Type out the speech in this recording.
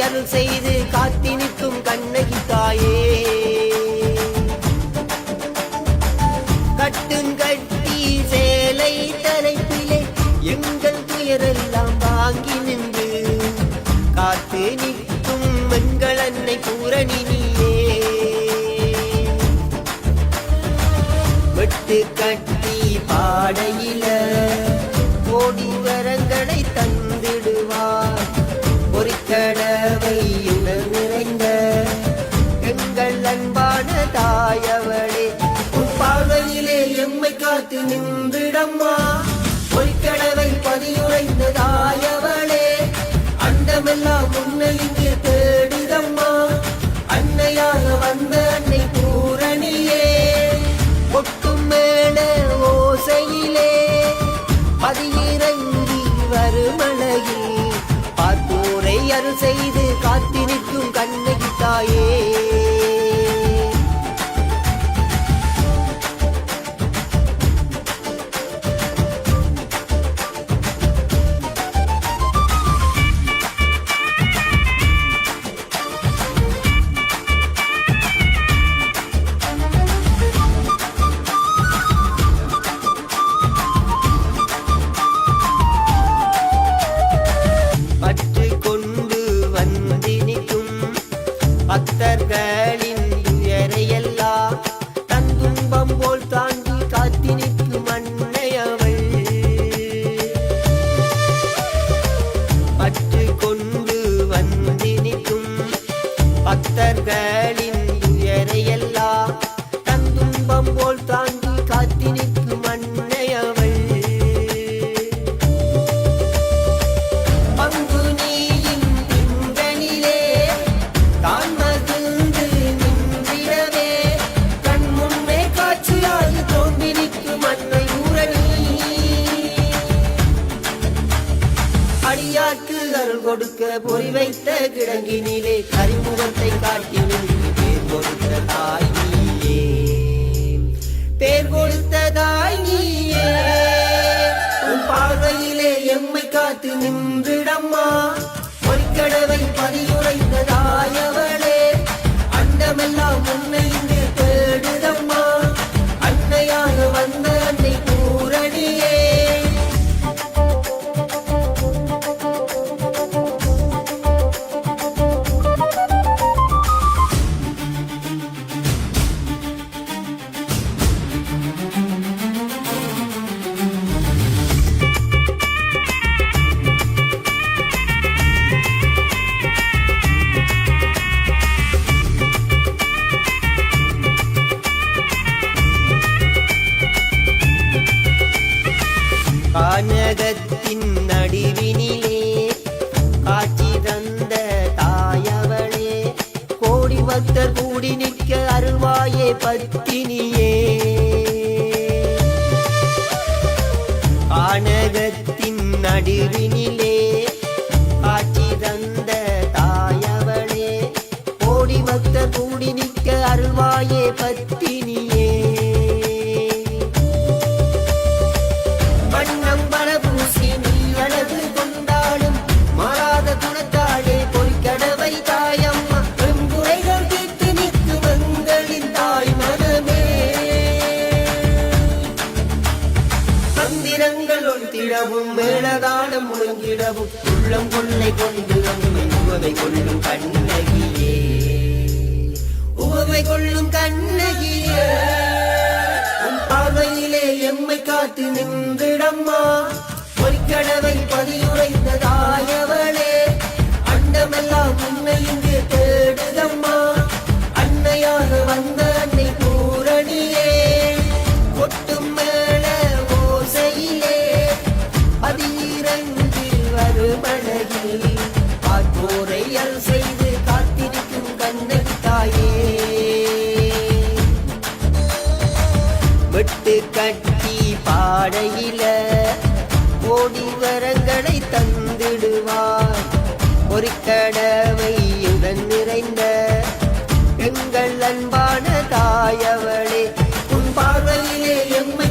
அருள் செய்து காத்திருக்கும் கண்ணகி தாயே கட்டுங்கட்டி சேலை தலைப்பிலே எங்கள் துயரெல்லாம் வாங்கி நின்று காத்து நிற்கும் எங்கள் அன்னை பூரணி நீயே வெட்டு கட்டி பாடையில கோடி வரங்களை தந்திடுவார் ஒரு கடவையுடன் நிறைந்த எங்கள் அன்பான தாயவளே உன் பார்வையிலே எம்மை காத்து நின்றிடம்மா ஒரு கடவை பதியுறைந்த தாயவளே அண்டமெல்லாம் உன்னை இங்கே தேடுதம்மா அன்னையாக வந்த அன்னை பூரணியே கொட்டும் மேல ஓசையிலே பதியிறங்கி வருமலையில் பார்ப்போரை அருள் செய்து காத்திருக்கும் கண்ணகி தாயே பக்தர்களின் துயரையெல்லாம் தன் துன்பம் போல் தாங்கி காத்தி நிற்கும் அன்னையவள் பற்று கொண்டு வந்து நிற்கும் பக்தர்களின் துயரையெல்லாம் தன் துன்பம் போல் தாங்கி காத்தி நிற்கும் அன்னையவள் அருள் கொடுக்க பொறி வைத்த கிடங்கினிலே கரிமுகத்தை காட்டி பேர் கொடுத்த தாய் நீயே பேர் கொடுத்த தாய் நீயே உன் பார்வையிலே எம்மை காத்து நின்றிடம்மா ஒரு கடவை பதியுறைந்த தாயவளே அண்டமெல்லாம் உன்னை இங்கே தேடுதம்மா அன்னையாக வந்த அன்னை பூரணியே கானகத்தின் நடுவினிலே காட்சி தந்த தாயவளே கோடி பக்தர் கூடி நிற்க அருள்வாயே பத்தினியே கானகத்தின் நடுவினிலே காட்சி தந்த தாயவளே கோடி பக்தர் கூடி நிற்க அருள்வாயே பத்தினியே மேளதானம் முழங்கிடவும் உள்ளம் கொள்ளை கொண்டு அம்மை உவமை கொள்ளும் கண்ணகியே உவமை கொள்ளும் கண்ணகியே உன் பார்வையிலே எம்மை காத்து நின்றிடம்மா ஒரு கடவை பதியுறைந்த தாயவளே அண்டமெல்லாம் உன்னை இங்கே தேடுதம்மா அன்னையாக வந்த அன்னை பூரணியே கொட்டும் மேல ஓசையிலே பதியிறங்கி வருமலையில் பார்ப்போரை அருள் செய்து காத்திருக்கும் கண்ணகி தாயே வெட்டு கட்டி பாடையில கோடி வரங்களை தந்திடுவார் ஒரு கடவையுடன் நிறைந்த எங்கள் அன்பான தாயவளே உன் பார்வையிலே எம்மை